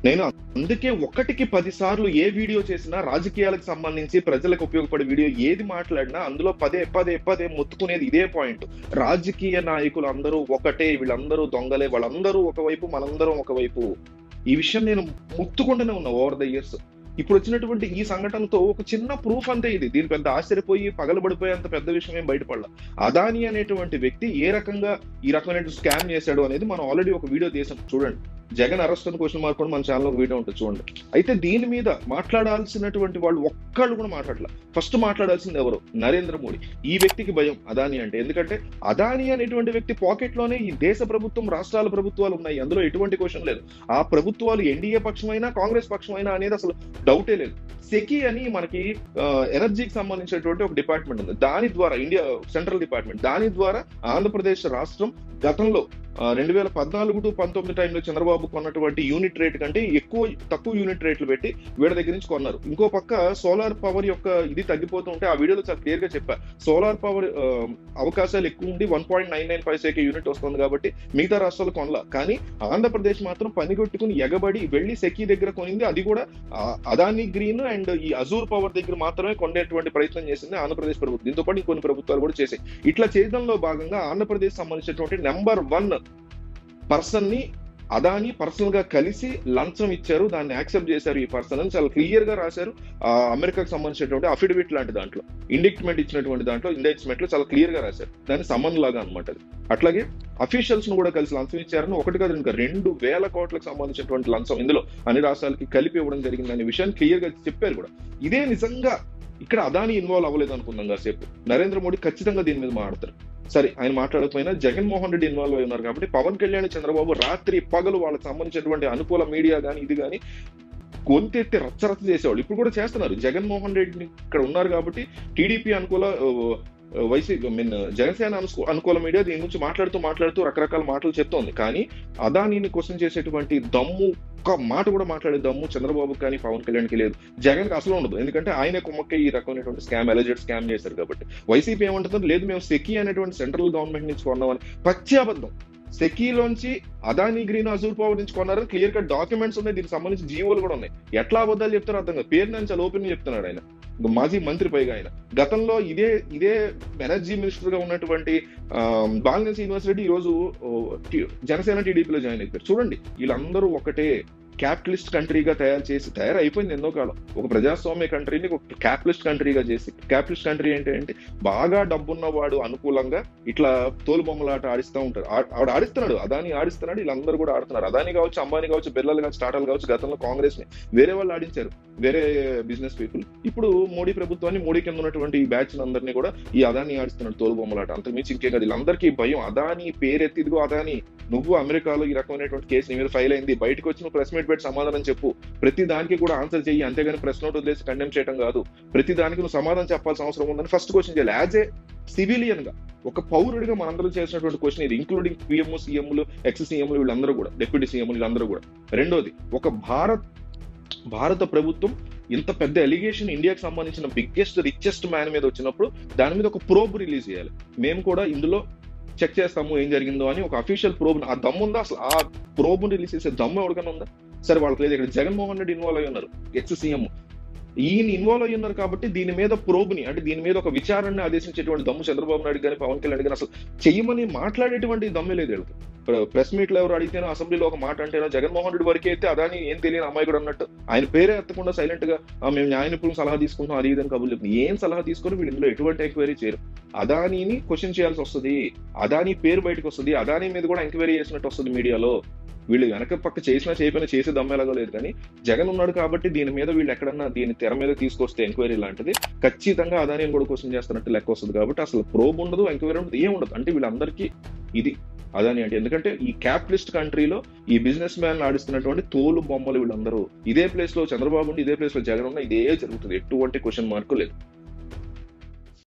నేను అందుకే ఒకటికి 10 సార్లు ఏ వీడియో చేసినా రాజకీయాలకు సంబంధించి ప్రజలకు ఉపయోగపడే వీడియో ఏది మాట్లాడినా అందులో పదే పదే పదే మొత్తుకునేది ఇదే పాయింట్. రాజకీయ నాయకులు అందరూ ఒకటే, వీళ్ళందరూ దొంగలే, వాళ్ళందరూ ఒకవైపు, మనందరం ఒకవైపు. ఈ విషయం నేను ముత్తుకుంటూనే ఉన్నా ఓవర్ ద ఇయర్స్. ఇప్పుడు వచ్చినటువంటి ఈ సంఘటనతో ఒక చిన్న ప్రూఫ్ అంతే ఇది. దీని పెద్ద ఆశ్చర్యపోయి పగలబడిపోయేంత పెద్ద విషయం ఏం బయటపడలా. అదానీ అనేటువంటి వ్యక్తి ఏ రకంగా ఈ రకమైన స్కామ్ చేశాడు అనేది మనం ఆల్రెడీ ఒక వీడియో చేసాం, చూడండి. జగన్ అరెస్ట్ అని క్వశ్చన్ మార్క్ కూడా మన ఛానల్ ఒక వీడియో ఉంటుంది, చూడండి. అయితే దీని మీద మాట్లాడాల్సినటువంటి వాళ్ళు ఒక్కళ్ళు కూడా మాట్లాడలా. ఫస్ట్ మాట్లాడాల్సింది ఎవరు? నరేంద్ర మోడీ. ఈ వ్యక్తికి భయం అదానీ అంటే. ఎందుకంటే అదానీ అనేటువంటి వ్యక్తి పాకెట్ లోనే ఈ దేశ ప్రభుత్వం, రాష్ట్రాల ప్రభుత్వాలు ఉన్నాయి. అందులో ఎటువంటి క్వశ్చన్ లేదు. ఆ ప్రభుత్వాలు ఎన్డీఏ పక్షమైనా కాంగ్రెస్ పక్షమైనా అనేది అసలు డౌటే లేదు. సెకీ అని మనకి ఎనర్జీకి సంబంధించినటువంటి ఒక డిపార్ట్మెంట్ ఉంది. దాని ద్వారా, ఇండియా సెంట్రల్ డిపార్ట్మెంట్, దాని ద్వారా ఆంధ్రప్రదేశ్ రాష్ట్రం గతంలో 2014 to 19 టైంలో చంద్రబాబు కొన్నటువంటి యూనిట్ రేట్ కంటే తక్కువ యూనిట్ రేట్లు పెట్టి వీళ్ళ దగ్గర నుంచి కొన్నారు. ఇంకో పక్క సోలార్ పవర్ యొక్క ఇది తగ్గిపోతూ ఉంటే ఆ వీడియోలో చాలా క్లియర్ గా చెప్పారు. సోలార్ పవర్ అవకాశాలు ఎక్కువ ఉండి 1.99 పైసకి యూనిట్ వస్తుంది కాబట్టి మిగతా రాష్ట్రాలు కొనలా. కానీ ఆంధ్రప్రదేశ్ మాత్రం పనిగొట్టుకుని ఎగబడి వెళ్లి సెకీ దగ్గర కొనింది. అది కూడా అదానీ గ్రీన్ అండ్ ఈ అజూర్ పవర్ దగ్గర మాత్రమే కొనేటువంటి ప్రయత్నం చేసింది ఆంధ్రప్రదేశ్ ప్రభుత్వం. దీంతో పాటు ఇంకొన్ని ప్రభుత్వాలు కూడా చేశాయి. ఇట్లా చేయడంలో భాగంగా ఆంధ్రప్రదేశ్ సంబంధించినటువంటి నెంబర్ 1 పర్సన్ ని అదానీ పర్సనల్ గా కలిసి లంచం ఇచ్చారు, దాన్ని యాక్సెప్ట్ చేశారు ఈ పర్సన్ అని చాలా క్లియర్ గా రాశారు. అమెరికాకు సంబంధించినటువంటి అఫిడవిట్ లాంటి దాంట్లో, ఇండిక్ట్మెంట్ ఇచ్చినటువంటి దాంట్లో, ఇండైచ్మెంట్ లో చాలా క్లియర్ గా రాశారు. దాని సంబంధం లాగా అనమాట అది. అట్లాగే అఫీషియల్స్ ను కూడా కలిసి లంచం ఇచ్చారని, ఒకటి కాదు ఇంకా 2,000 కోట్లకు సంబంధించినటువంటి లంచం ఇందులో అన్ని రాష్ట్రాలకి కలిపి ఇవ్వడం జరిగిందనే విషయాన్ని క్లియర్ గా చెప్పారు కూడా. ఇదే నిజంగా ఇక్కడ అదానీ ఇన్వాల్వ్ అవ్వలేదు అనుకుందాం కాసేపు, నరేంద్ర మోడీ ఖచ్చితంగా దీని మీద మాట్లాడతారు. సరే, ఆయన మాట్లాడకపోయినా జగన్మోహన్ రెడ్డి ఇన్వాల్వ్ అయి ఉన్నారు కాబట్టి పవన్ కళ్యాణ్, చంద్రబాబు రాత్రి పగలు వాళ్ళకి సంబంధించినటువంటి అనుకూల మీడియా కానీ ఇది కానీ గొంతెత్తి రచ్చరచ్చ చేసేవాళ్ళు. ఇప్పుడు కూడా చేస్తున్నారు. జగన్మోహన్ రెడ్డిని ఇక్కడ ఉన్నారు కాబట్టి టీడీపీ అనుకూల, జనసేన అనుకూల మీడియా దీని గురించి మాట్లాడుతూ రకరకాల మాటలు చెప్తోంది. కానీ అదానీని క్వశ్చన్ చేసేటువంటి దమ్ము, ఒక్క మాట కూడా మాట్లాడే దమ్ము చంద్రబాబు కానీ పవన్ కళ్యాణ్కి లేదు. జగన్కి అసలు ఉండదు. ఎందుకంటే ఆయన కుమ్మక్కే ఈ రకమైనటువంటి స్కామ్, అలెజెడ్ స్కామ్ చేశారు కాబట్టి. వైసీపీ ఏమంటుంది, లేదు మేము సెకీ అనేటువంటి సెంట్రల్ గవర్నమెంట్ నుంచి కొన్నామని. పచ్చి అబద్ధం. సెకీలోంచి అదానీ గ్రీన్, అజూర్ పవర్ నుంచి కొన్నారని క్లియర్ కట్ డాక్యుమెంట్స్ ఉన్నాయి. దీనికి సంబంధించి జీవోలు కూడా ఉన్నాయి. ఎట్లా అబద్ధాలు చెప్తారో అర్థం కాదు. పేరు నుంచి చాలా ఓపెన్ చెప్తున్నాడు ఆయన, మాజీ మంత్రి పైగా ఆయన. గతంలో ఇదే ఎనర్జీ మినిస్టర్ గా ఉన్నటువంటి బాలినేని శ్రీనివాస్ రెడ్డి ఈ రోజు జనసేన టీడీపీలో జాయిన్ అయిపోయారు. చూడండి, వీళ్ళందరూ ఒకటే. క్యాపిటలిస్ట్ కంట్రీగా తయారైపోయింది ఎన్నో కాలం. ఒక ప్రజాస్వామ్య కంట్రీని ఒక క్యాపిటలిస్ట్ కంట్రీగా చేసి, క్యాపిటలిస్ట్ కంట్రీ ఏంటంటే బాగా డబ్బున్నవాడు అనుకూలంగా ఇట్లా తోలుబొమ్మలాట ఆడిస్తూ ఉంటారు. ఆడిస్తున్నాడు, అదానీ ఆడిస్తున్నాడు, వీళ్ళందరూ కూడా ఆడుతున్నారు. అదానీ కావచ్చు, అంబానీ కావచ్చు, బిర్లాలు కావచ్చు, టాటాలు కావచ్చు. గతంలో కాంగ్రెస్ ని వేరే వాళ్ళు ఆడించారు, వేరే బిజినెస్ పీపుల్. ఇప్పుడు మోడీ ప్రభుత్వాన్ని, మోడీ కింద ఉన్నటువంటి ఈ బ్యాచ్ అందరినీ కూడా ఈ అదానీ ఆడిస్తున్నాడు తోలుబొమ్మలాట. అంతకుమించి ఇంకే కాదు. వీళ్ళందరికీ భయం. అదానీ పేరెత్తి, ఇదిగో అదానీ నువ్వు అమెరికాలో ఈ రకమైనటువంటి కేసు నీ మీద ఫైల్ అయింది, బయటకు వచ్చి నువ్వు ప్రెస్ మీట్ పెట్టి సమాధానం చెప్పు, ప్రతి దానికి కూడా ఆన్సర్ చెయ్యి, అంతేగాని ప్రెస్ నోట్ వదిలేసి కండెమ్ చేయడం కాదు, ప్రతి దానికి నువ్వు సమాధానం చెప్పాల్సిన అవసరం ఉందని ఫస్ట్ క్వశ్చన్ చేయాలి. యాజ్ ఏ సివిలియన్ గా, ఒక పౌరుడిగా మనందరం చేసినటువంటి క్వశ్చన్ ఇది, ఇంక్లూడింగ్ పిఎం, సీఎంలు, ఎక్స్ సీఎంలు, వీళ్ళందరూ కూడా, డిప్యూటీ సీఎంలు, వీళ్ళందరూ కూడా. రెండోది, ఒక భారత ప్రభుత్వం ఇంత పెద్ద ఎలిగేషన్ ఇండియాకి సంబంధించిన బిగ్గెస్ట్, రిచెస్ట్ మ్యాన్ మీద వచ్చినప్పుడు దాని మీద ఒక ప్రోబ్ రిలీజ్ చేయాలి. మేము కూడా ఇందులో చెక్ చేస్తాము ఏం జరిగిందో అని ఒక అఫీషియల్ ప్రోబ్. ఆ దమ్ము ఉందా అసలు? ఆ ప్రోబ్ రిలీజ్ చేసే దమ్ము ఎవరికైనా ఉందా? సరే, వాళ్ళకి లేదు. ఇక్కడ జగన్మోహన్ రెడ్డి ఇన్వాల్వ్ అయి ఉన్నారు, ఎక్స్ సీఎం. ఈయన ఇన్వాల్వ్ అయి ఉన్నారు కాబట్టి దీని మీద ప్రోబ్ని, అంటే దీని మీద ఒక విచారణని ఆదేశించేటువంటి దమ్ము చంద్రబాబు నాయుడు కానీ పవన్ కళ్యాణ్ కానీ అసలు చెయ్యమని మాట్లాడేటువంటి దమ్మే లేదు వీళ్ళకి. ప్రెస్ మీట్ లో ఎవరు అడిగితేనో, అసెంబ్లీలో ఒక మాట అంటేనో, జగన్మోహన్ రెడ్డి వరకే అయితే అదాని ఏం తెలియని అమ్మాయి కూడా అన్నట్టు ఆయన పేరే ఎత్తకుండా సైలెంట్ గా మేము న్యాయ నిపుణులు సలహా తీసుకుంటాం అది ఇదని కబుర్లు చెప్తుంది. ఏం సలహా తీసుకొని వీళ్ళు ఇందులో ఎటువంటి ఎంక్వైరీ చేయరు. అదానీని క్వశ్చన్ చేయాల్సి వస్తుంది, అదానీ పేరు బయటకు వస్తుంది, అదానీ మీద కూడా ఎంక్వైరీ చేసినట్టు వస్తుంది మీడియాలో. వీళ్ళు వెనక పక్క చేయకపోయినా చేసే దమ్మేలాగా లేదు. కానీ జగన్ ఉన్నాడు కాబట్టి దీని మీద వీళ్ళు ఎక్కడన్నా దీని తెర మీద తీసుకొస్తే ఎంక్వైరీ లాంటిది ఖచ్చితంగా అదాని కూడా క్వశ్చన్ చేస్తున్నట్టు లెక్క వస్తుంది. కాబట్టి అసలు ప్రోబ్ ఉండదు, ఎంక్వైరీ ఉండదు, ఏం ఉండదు. అంటే వీళ్ళందరికీ ఇది అదాని అంటే. ఎందుకంటే ఈ క్యాపిటలిస్ట్ కంట్రీలో ఈ బిజినెస్ మ్యాన్ ఆడిస్తున్నటువంటి తోలు బొమ్మలు వీళ్ళందరూ. ఇదే ప్లేస్ లో చంద్రబాబు ఉండి, ఇదే ప్లేస్ లో జగన్ ఉన్న, ఇదే జరుగుతుంది. ఎటువంటి క్వశ్చన్ మార్కు లేదు.